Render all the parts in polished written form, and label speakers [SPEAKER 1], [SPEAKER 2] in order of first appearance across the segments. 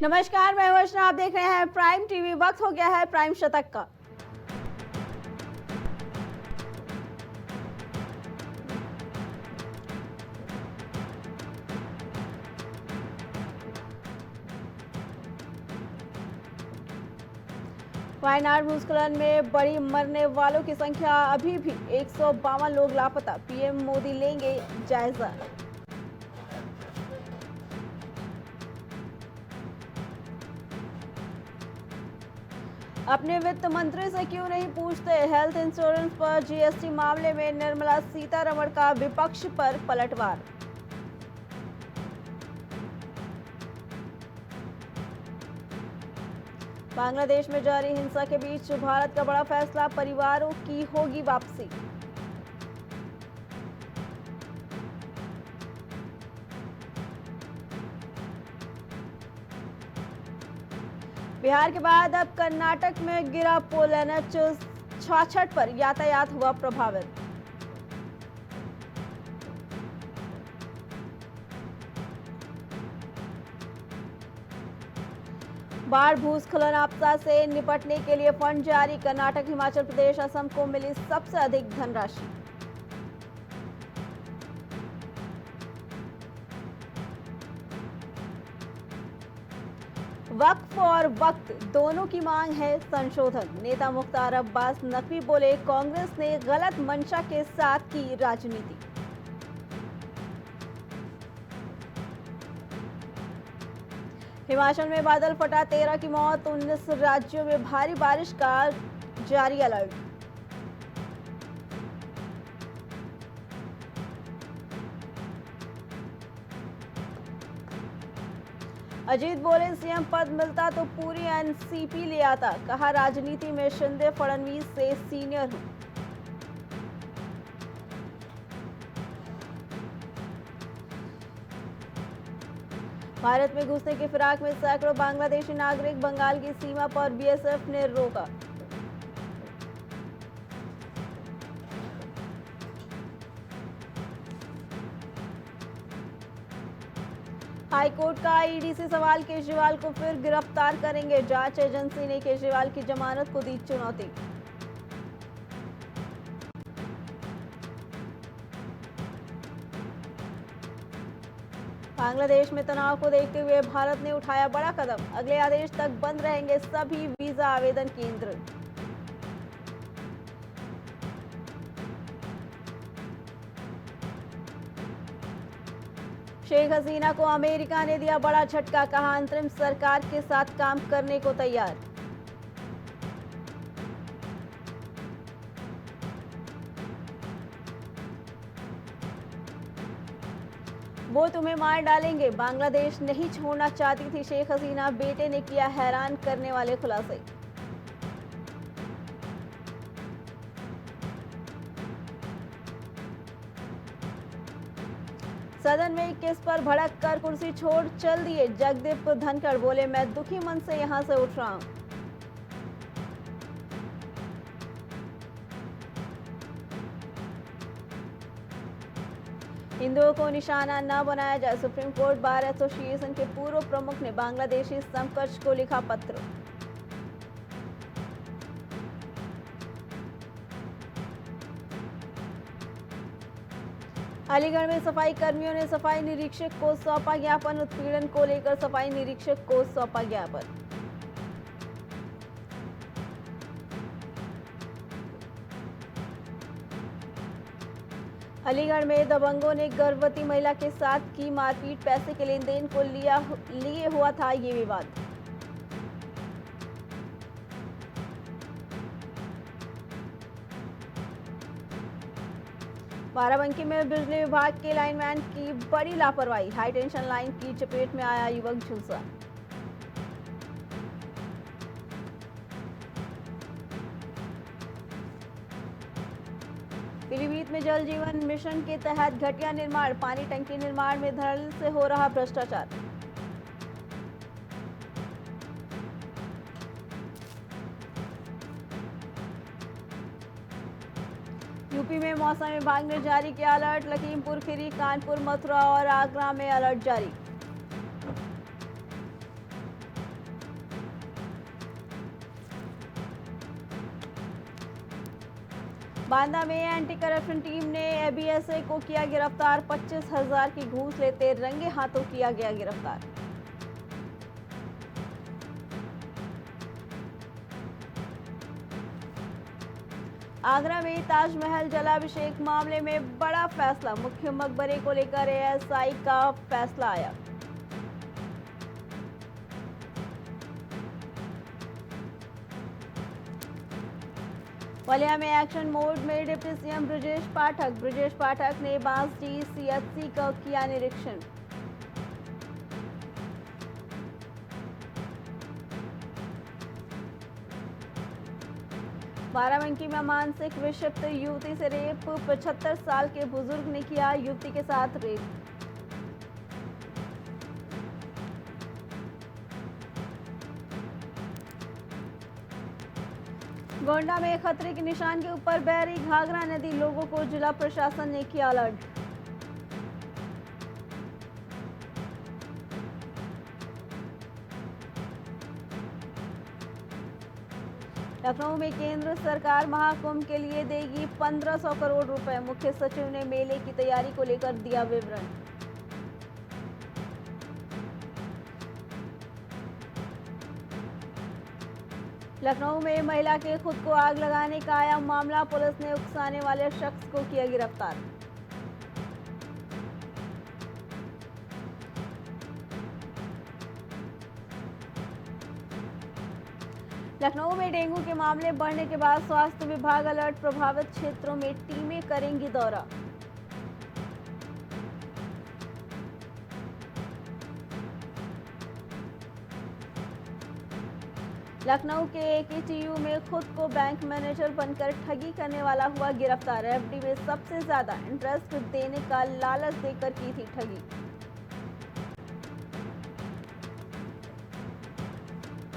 [SPEAKER 1] नमस्कार, मैं वर्षना। आप देख रहे हैं प्राइम टीवी। वक्त हो गया है प्राइम शतक का। वायनाड भूस्खलन में बड़ी मरने वालों की संख्या, अभी भी 152 लोग लापता। पीएम मोदी लेंगे जायजा। अपने वित्त मंत्री से क्यों नहीं पूछते? हेल्थ इंश्योरेंस पर जीएसटी मामले में निर्मला सीतारमण का विपक्ष पर पलटवार। बांग्लादेश में जारी हिंसा के बीच भारत का बड़ा फैसला, परिवारों की होगी वापसी। बिहार के बाद अब कर्नाटक में गिरा पुल। एनएच 66 पर यातायात हुआ प्रभावित। बाढ़ भूस्खलन आपदा से निपटने के लिए फंड जारी। कर्नाटक, हिमाचल प्रदेश, असम को मिली सबसे अधिक धनराशि। वक्फ और वक्त दोनों की मांग है संशोधन। नेता मुख्तार अब्बास नकवी बोले, कांग्रेस ने गलत मंशा के साथ की राजनीति। हिमाचल में बादल फटा, 13 की मौत। 19 राज्यों में भारी बारिश का जारी अलर्ट। अजीत बोले, सीएम पद मिलता तो पूरी एनसीपी ले आता। कहा, राजनीति में शिंदे फडणवीस से सीनियर हूं। भारत में घुसने की फिराक में सैकड़ों बांग्लादेशी नागरिक। बंगाल की सीमा पर बीएसएफ ने रोका। हाईकोर्ट का ईडी से सवाल, केजरीवाल को फिर गिरफ्तार करेंगे। जांच एजेंसी ने केजरीवाल की जमानत को दी चुनौती। बांग्लादेश में तनाव को देखते हुए भारत ने उठाया बड़ा कदम। अगले आदेश तक बंद रहेंगे सभी वीजा आवेदन केंद्र। शेख हसीना को अमेरिका ने दिया बड़ा झटका। कहा, अंतरिम सरकार के साथ काम करने को तैयार। वो तुम्हें मार डालेंगे। बांग्लादेश नहीं छोड़ना चाहती थी शेख हसीना। बेटे ने किया हैरान करने वाले खुलासे। सदन में 21 पर भड़क कर कुर्सी छोड़ चल दिए। जगदीप धनखड़ बोले, मैं दुखी मन से यहां से उठ रहा हूं। हिंदुओं को निशाना न बनाया जाए। सुप्रीम कोर्ट बार एसोसिएशन के पूर्व प्रमुख ने बांग्लादेशी समकक्ष को लिखा पत्र। अलीगढ़ में सफाई कर्मियों ने सफाई निरीक्षक को सौंपा ज्ञापन। उत्पीड़न को लेकर सफाई निरीक्षक को सौंपा ज्ञापन। अलीगढ़ में दबंगों ने गर्भवती महिला के साथ की मारपीट। पैसे के लेन देन को लिए हुआ था ये विवाद। बाराबंकी में बिजली विभाग के लाइनमैन की बड़ी लापरवाही। हाई टेंशन लाइन की चपेट में आया युवक, झुलसा। पीलीभीत में जल जीवन मिशन के तहत घटिया निर्माण। पानी टंकी निर्माण में धड़ल्ले से हो रहा भ्रष्टाचार। यूपी में मौसम विभाग ने जारी किया अलर्ट। लखीमपुर खीरी, कानपुर, मथुरा और आगरा में अलर्ट जारी। बांदा में एंटी करप्शन टीम ने एबीएसए को किया गिरफ्तार। 25,000 की घूस लेते रंगे हाथों किया गया गिरफ्तार। आगरा में ताजमहल जलाभिषेक मामले में बड़ा फैसला। मुख्य मकबरे को लेकर एएसआई का फैसला आया। बलिया में एक्शन मोड में डिप्टी सीएम ब्रजेश पाठक ने बांसडीह सीएचसी का किया निरीक्षण। बाराबंकी में मानसिक विक्षिप्त युवती से रेप। 75 साल के बुजुर्ग ने किया युवती के साथ रेप। गोंडा में खतरे के निशान के ऊपर बह रही घाघरा नदी। लोगों को जिला प्रशासन ने किया अलर्ट। लखनऊ में केंद्र सरकार महाकुंभ के लिए देगी 1500 करोड़ रुपए। मुख्य सचिव ने मेले की तैयारी को लेकर दिया विवरण। लखनऊ में महिला के खुद को आग लगाने का आया मामला। पुलिस ने उकसाने वाले शख्स को किया गिरफ्तार। लखनऊ में डेंगू के मामले बढ़ने के बाद स्वास्थ्य विभाग अलर्ट। प्रभावित क्षेत्रों में टीमें करेंगी दौरा। लखनऊ के एकेटीयू में खुद को बैंक मैनेजर बनकर ठगी करने वाला हुआ गिरफ्तार। एफडी में सबसे ज्यादा इंटरेस्ट देने का लालच देकर की थी ठगी।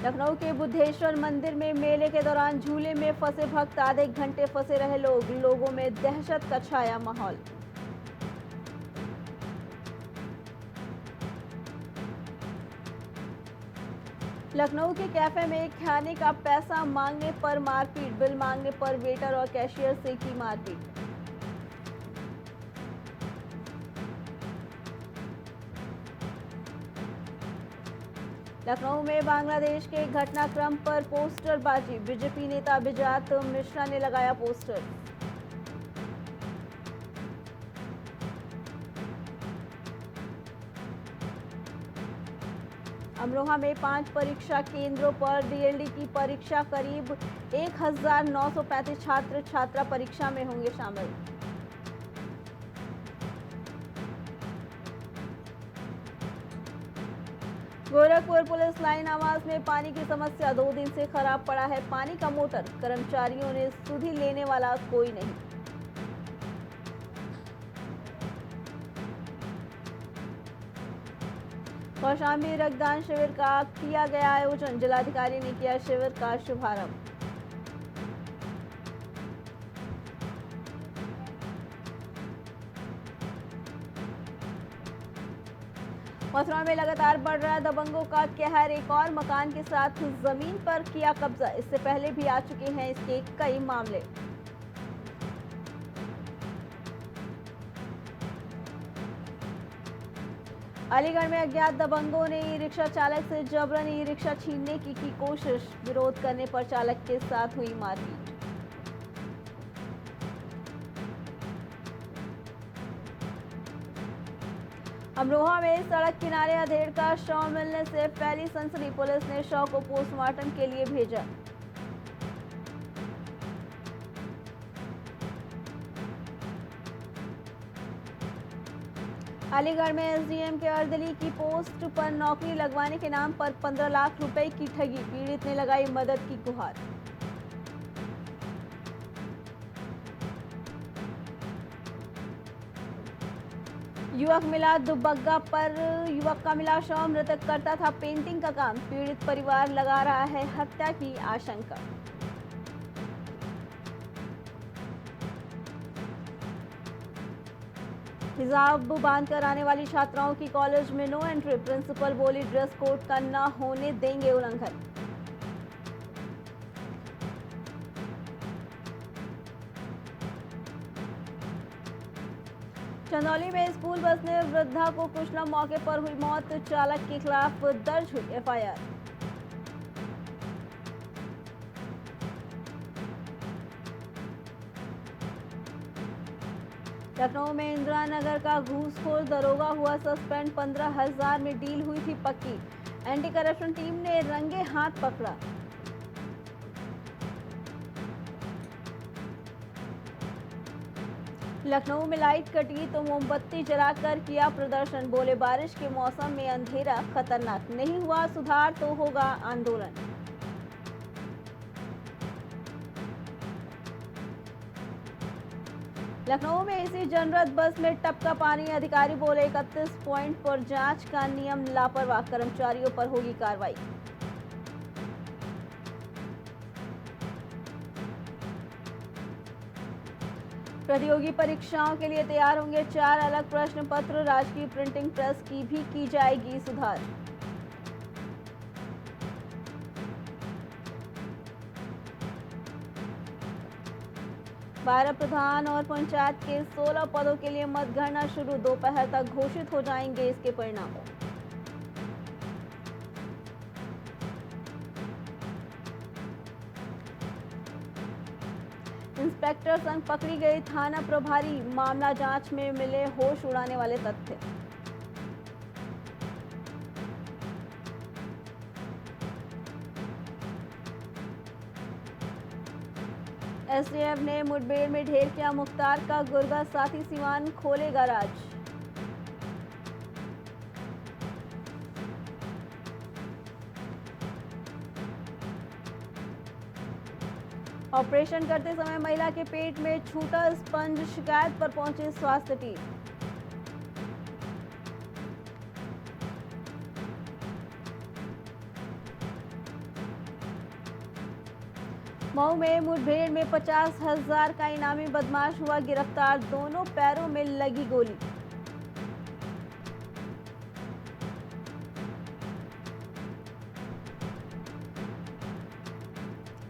[SPEAKER 1] लखनऊ के बुद्धेश्वर मंदिर में मेले के दौरान झूले में फंसे भक्त। आधे घंटे फंसे रहे लोगों में दहशत का छाया माहौल। लखनऊ के कैफे में खाने का पैसा मांगने पर मारपीट। बिल मांगने पर वेटर और कैशियर से की मारपीट। लखनऊ में बांग्लादेश के घटनाक्रम पर पोस्टरबाजी। बीजेपी नेता बिजात मिश्रा ने लगाया पोस्टर। अमरोहा में 5 परीक्षा केंद्रों पर डीएलडी की परीक्षा। करीब 1935 छात्र छात्रा परीक्षा में होंगे शामिल। गोरखपुर पुलिस लाइन आवास में पानी की समस्या। 2 दिन से खराब पड़ा है पानी का मोटर। कर्मचारियों ने सुधि लेने वाला कोई नहीं। कौशाम्बी रक्तदान शिविर का किया गया आयोजन। जिलाधिकारी ने किया शिविर का शुभारंभ। मथुरा में लगातार बढ़ रहा दबंगों का कहर। एक और मकान के साथ जमीन पर किया कब्जा। इससे पहले भी आ चुके हैं इसके कई मामले। अलीगढ़ में अज्ञात दबंगों ने ई रिक्शा चालक से जबरन ई रिक्शा छीनने की कोशिश। विरोध करने पर चालक के साथ हुई मारपीट। अमरोहा में सड़क किनारे अधेड़ का शव मिलने से फैली सनसनी। पुलिस ने शव को पोस्टमार्टम के लिए भेजा। अलीगढ़ में एसडीएम के अर्दली की पोस्ट पर नौकरी लगवाने के नाम पर 15 लाख रुपए की ठगी। पीड़ित ने लगाई मदद की गुहार। युवक मिला दुबग्गा पर। युवक का मिला शव। मृतक करता था पेंटिंग का काम। पीड़ित परिवार लगा रहा है हत्या की आशंका। हिजाब बांधकर आने वाली छात्राओं की कॉलेज में नो एंट्री। प्रिंसिपल बोली ड्रेस कोड का न होने देंगे उल्लंघन। चंदौली में स्कूल बस ने वृद्धा को कुचला, मौके पर हुई मौत। चालक के खिलाफ दर्ज हुई एफआईआर। लखनऊ में इंदिरा नगर का घूसखोर दरोगा हुआ सस्पेंड। 15,000 में डील हुई थी पक्की। एंटी करप्शन टीम ने रंगे हाथ पकड़ा। लखनऊ में लाइट कटी तो मोमबत्ती जलाकर किया प्रदर्शन। बोले बारिश के मौसम में अंधेरा खतरनाक, नहीं हुआ सुधार तो होगा आंदोलन। लखनऊ में इसी जनरत बस में टपका पानी। अधिकारी बोले 31 पॉइंट पर जांच का नियम लापरवाह, कर्मचारियों पर होगी कार्रवाई। प्रतियोगी परीक्षाओं के लिए तैयार होंगे 4 अलग प्रश्न पत्र। राजकीय प्रिंटिंग प्रेस की भी जाएगी सुधार। बारह प्रधान और पंचायत के 16 पदों के लिए मतगणना शुरू। दोपहर तक घोषित हो जाएंगे इसके परिणाम। इंस्पेक्टर संग पकड़ी गई थाना प्रभारी। मामला जांच में मिले होश उड़ाने वाले तथ्य। एसटीएफ ने मुठभेड़ में ढेर किया मुख्तार का गुर्गा, साथी सिवान खोलेगा राज। ऑपरेशन करते समय महिला के पेट में छूटा स्पंज, शिकायत पर पहुंची स्वास्थ्य टीम। मऊ में मुठभेड़ में 50,000 का इनामी बदमाश हुआ गिरफ्तार। दोनों पैरों में लगी गोली।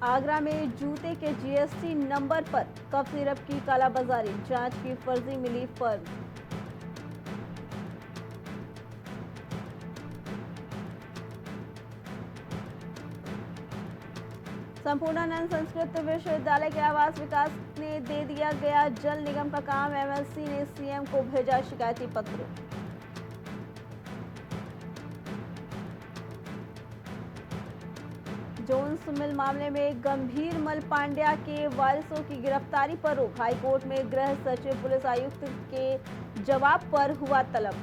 [SPEAKER 1] आगरा में जूते के जीएसटी नंबर पर कफ सिरप की कालाबाजारी। जांच की फर्जी मिली फर्म। संपूर्णानंद संस्कृत विश्वविद्यालय के आवास विकास ने दे दिया गया जल निगम का काम। एमएलसी ने सीएम को भेजा शिकायती पत्र। जोन्स मिल मामले में गंभीर मल पांड्या के वारिसों की गिरफ्तारी पर रोक। हाईकोर्ट में गृह सचिव पुलिस आयुक्त के जवाब पर हुआ तलब।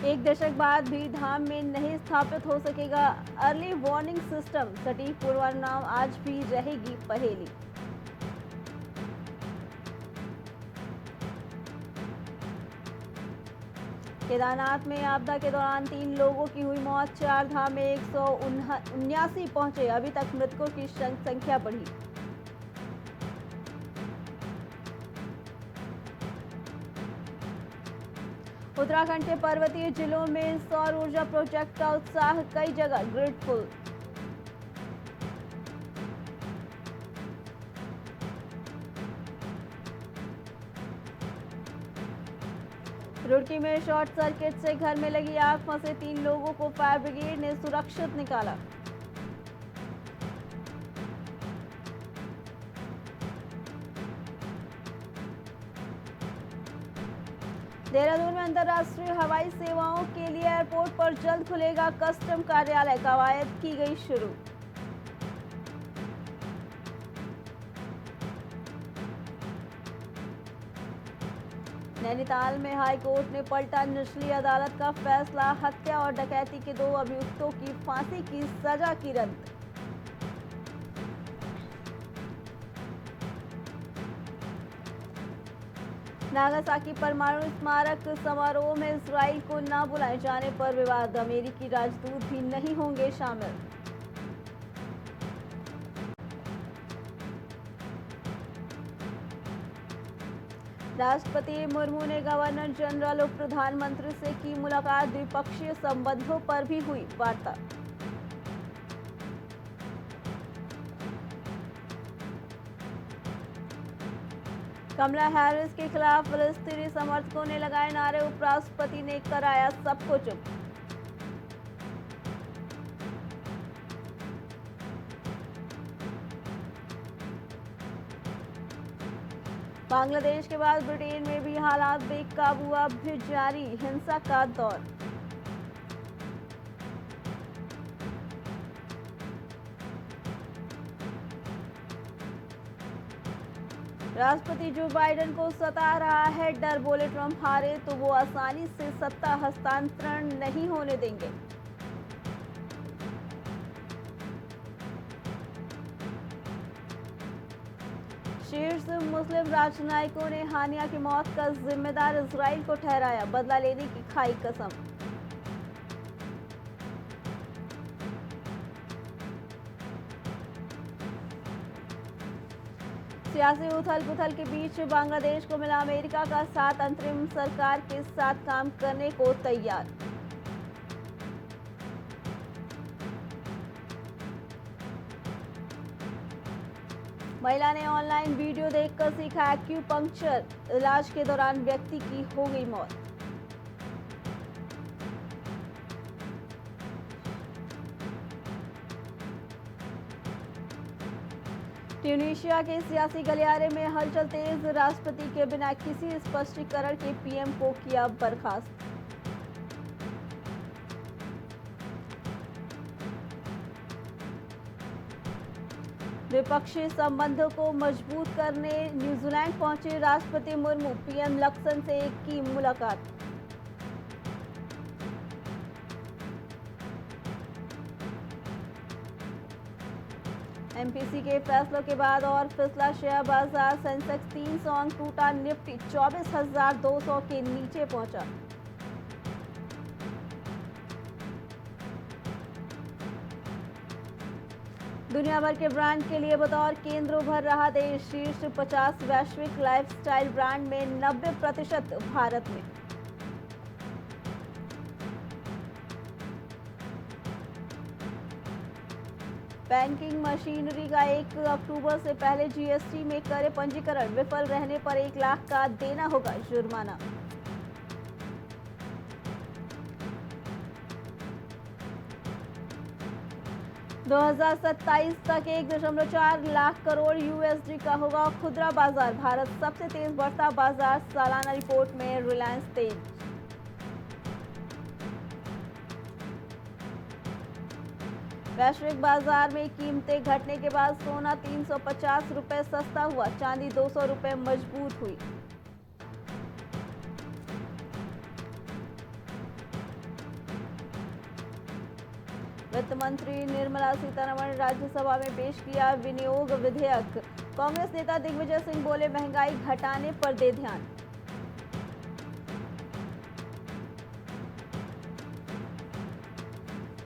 [SPEAKER 1] एक दशक बाद भी धाम में नहीं स्थापित हो सकेगा अर्ली वार्निंग सिस्टम। सटीक पूर्वानुमान आज भी रहेगी पहेली। केदारनाथ में आपदा के दौरान 3 लोगों की हुई मौत। 4 धाम में 179 पहुंचे। अभी तक मृतकों की संख्या बढ़ी। उत्तराखंड के पर्वतीय जिलों में सौर ऊर्जा प्रोजेक्ट का उत्साह। कई जगह ग्रिड फुल। रुड़की में शॉर्ट सर्किट से घर में लगी आग, फंसे 3 लोगों को फायर ब्रिगेड ने सुरक्षित निकाला। देहरादून में अंतर्राष्ट्रीय हवाई सेवाओं के लिए एयरपोर्ट पर जल्द खुलेगा कस्टम कार्यालय। कवायद की गई शुरू। नैनीताल में हाई कोर्ट ने पलटा निचली अदालत का फैसला। हत्या और डकैती के 2 अभियुक्तों की फांसी की सजा की रद्द। नागासाकी परमाणु स्मारक समारोह में इजराइल को न बुलाए जाने पर विवाद। अमेरिकी राजदूत भी नहीं होंगे शामिल। राष्ट्रपति मुर्मू ने गवर्नर जनरल और प्रधानमंत्री से की मुलाकात। द्विपक्षीय संबंधों पर भी हुई वार्ता। कमला हैरिस के खिलाफ फिलिस्तीनी समर्थकों ने लगाए नारे, उपराष्ट्रपति ने कराया सबको चुप। बांग्लादेश के बाद ब्रिटेन में भी हालात बेकाबू, अब भी जारी हिंसा का दौर। राष्ट्रपति जो बाइडेन को सता रहा है डर, बोले ट्रंप हारे तो वो आसानी से सत्ता हस्तांतरण नहीं होने देंगे। शीर्ष मुस्लिम राजनयिकों ने हानिया की मौत का जिम्मेदार इजराइल को ठहराया, बदला लेने की खाई कसम। सियासी उथल-पुथल के बीच बांग्लादेश को मिला अमेरिका का साथ, अंतरिम सरकार के साथ काम करने को तैयार। महिला ने ऑनलाइन वीडियो देखकर सीखा एक्यूपंक्चर, इलाज के दौरान व्यक्ति की हो गई मौत। ट्यूनीशिया के सियासी गलियारे में हलचल तेज, राष्ट्रपति के बिना किसी स्पष्टीकरण के पीएम को किया बर्खास्त। द्विपक्षीय संबंधों को मजबूत करने न्यूजीलैंड पहुंचे राष्ट्रपति मुर्मू, पीएम लक्सन से की मुलाकात। एमपीसी के फैसलों के बाद और फिसला शेयर बाजार, सेंसेक्स 300 अंक टूटा, निफ्टी 24,200 के नीचे पहुंचा। दुनिया भर के ब्रांड के लिए बतौर केंद्र उभर रहा देश, शीर्ष 50 वैश्विक लाइफस्टाइल ब्रांड में 90% भारत में। बैंकिंग मशीनरी का 1 अक्टूबर से पहले जीएसटी में करे पंजीकरण, विफल रहने पर 1 लाख का देना होगा जुर्माना। दो 2027 तक 1.4 लाख करोड़ यूएसडी का होगा खुदरा बाजार, भारत सबसे तेज बढ़ता बाजार, सालाना रिपोर्ट में रिलायंस तेज। वैश्विक बाजार में कीमतें घटने के बाद सोना 350 रुपए सस्ता हुआ, चांदी 200 रुपए मजबूत हुई। वित्त मंत्री निर्मला सीतारमण ने राज्यसभा में पेश किया विनियोग विधेयक, कांग्रेस नेता दिग्विजय सिंह बोले महंगाई घटाने पर दे ध्यान।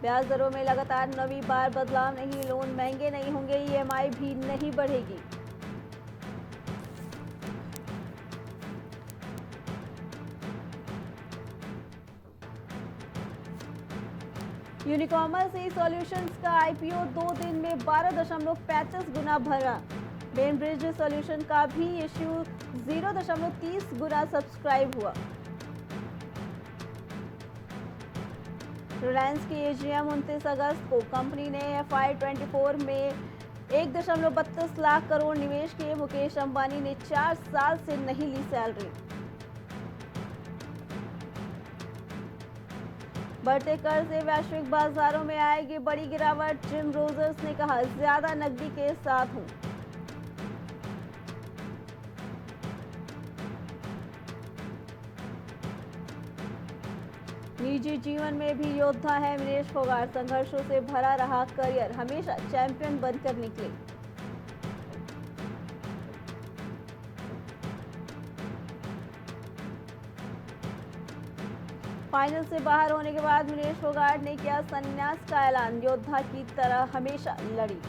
[SPEAKER 1] ब्याज दरों में लगातार नवी बार बदलाव नहीं, लोन महंगे नहीं होंगे, ईएमआई भी नहीं बढ़ेगी। यूनिकॉमर्स ई सॉल्यूशंस का आईपीओ 2 दिन में 12.35 गुना भरा। बेनब्रिज सॉल्यूशन का भी इश्यू 0.30 गुना सब्सक्राइब हुआ। रिलायंस की एजीएम 29 अगस्त को, कंपनी ने FY24 में 1.32 लाख करोड़ निवेश किए, मुकेश अंबानी ने 4 साल से नहीं ली सैलरी। बढ़ते कर्ज से वैश्विक बाजारों में आएगी बड़ी गिरावट, जिम रोजर्स ने कहा ज्यादा नकदी के साथ हूं। निजी जीवन में भी योद्धा है विनेश फोगाट, संघर्षों से भरा रहा करियर, हमेशा चैंपियन बनकर निकले। फाइनल से बाहर होने के बाद विनेश फोगाट ने किया संन्यास का ऐलान, योद्धा की तरह हमेशा लड़ी।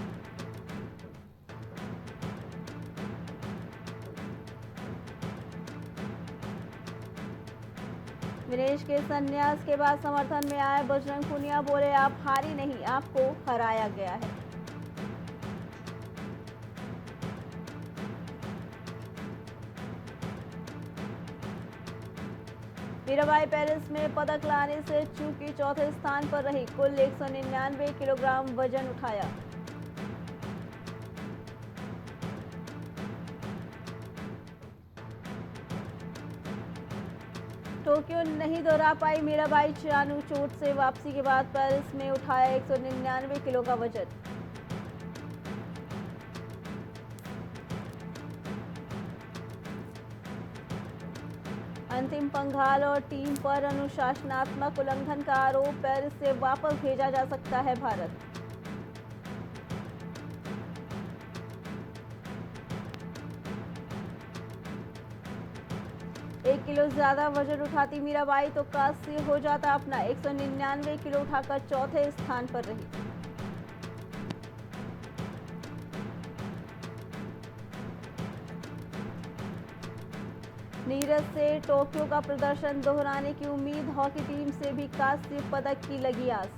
[SPEAKER 1] विनेश के संन्यास के बाद समर्थन में आए बजरंग पुनिया, बोले आप हारी नहीं, आपको हराया गया है। मीराबाई पेरिस में पदक लाने से चूकी चौथे स्थान पर रही, कुल 199 किलोग्राम वजन उठाया। टोक्यो नहीं दोहरा पाई मीराबाई चानू, चोट से वापसी के बाद पेरिस में उठाया 199 किलो का वजन। अंतिम पंघाल और टीम पर अनुशासनात्मक उल्लंघन का आरोप, पेरिस से वापस भेजा जा सकता है भारत। एक किलो ज्यादा वजन उठाती मीराबाई तो कांस्य हो जाता अपना, 199 किलो उठाकर चौथे स्थान पर रही। नीरज से टोक्यो का प्रदर्शन दोहराने की उम्मीद, हॉकी टीम से भी कांस्य पदक की लगी आस।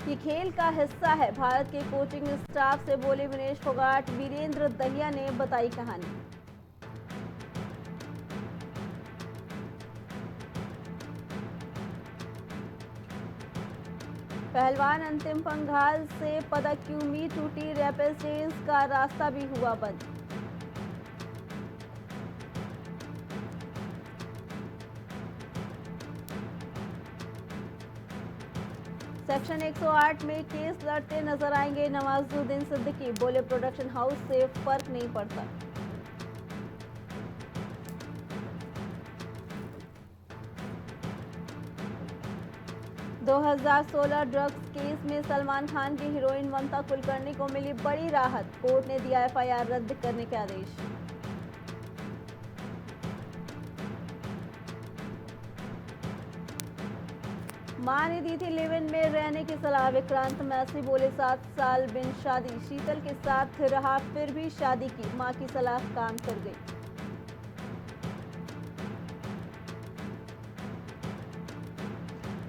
[SPEAKER 1] ये खेल का हिस्सा है, भारत के कोचिंग स्टाफ से बोले विनेश फोगाट, वीरेंद्र दहिया ने बताई कहानी। पहलवान अंतिम पंघाल से पदक की उम्मीद टूटी, रैपिड रेस का रास्ता भी हुआ बंद। सेक्शन 108 में केस लड़ते नजर आएंगे नवाजुद्दीन सिद्दीकी, बोले प्रोडक्शन हाउस से फर्क नहीं पड़ता। दो 2016 ड्रग्स केस में सलमान खान की हीरोइन ममता कुलकर्णी को मिली बड़ी राहत, कोर्ट ने दिया एफआईआर रद्द करने के आदेश। मां ने दी थी लिव इन में रहने की सलाह, विक्रांत मैसी बोले 7 साल बिन शादी, शीतल के साथ रहा फिर भी शादी की, मां की सलाह काम कर गई।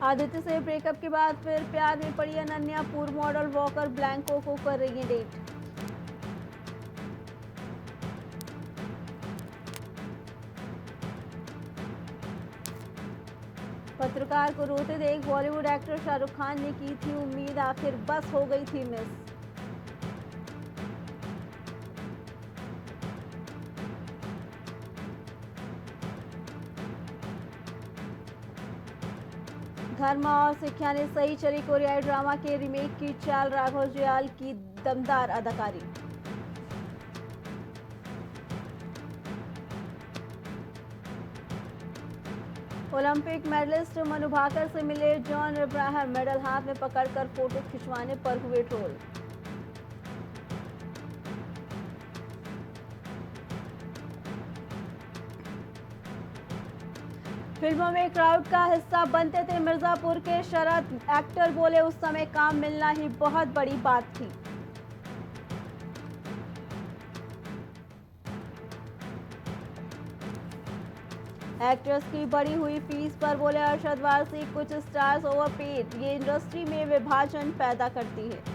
[SPEAKER 1] आदित्य से ब्रेकअप के बाद फिर प्यार में पड़ी अनन्या, पूर्व मॉडल वॉकर ब्लैंको को कर रही है डेट। पत्रकार को रोते देख बॉलीवुड एक्टर शाहरुख खान ने की थी उम्मीद, आखिर बस हो गई थी मिस। धर्मा और सिक्ख्या ने सही चली कोरियाई ड्रामा के रीमेक की चाल, राघव जुयाल की दमदार अदाकारी। ओलंपिक मेडलिस्ट मनु भाकर से मिले जॉन इब्राहिम, मेडल हाथ में पकड़कर फोटो खिंचवाने पर हुए ट्रोल। फिल्मों में क्राउड का हिस्सा बनते थे मिर्जापुर के शरद, एक्टर बोले उस समय काम मिलना ही बहुत बड़ी बात थी। एक्ट्रेस की बढ़ी हुई फीस पर बोले अरशद वारसी, कुछ स्टार्स ओवरपेड, ये इंडस्ट्री में विभाजन पैदा करती है।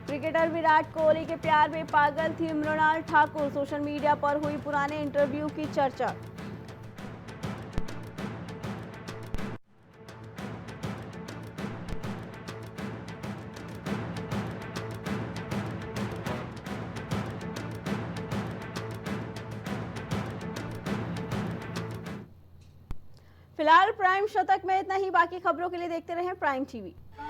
[SPEAKER 1] क्रिकेटर विराट कोहली के प्यार में पागल थी मृणाल ठाकुर, सोशल मीडिया पर हुई पुराने इंटरव्यू की चर्चा। फिलहाल प्राइम शतक में इतना ही, बाकी खबरों के लिए देखते रहें प्राइम टीवी।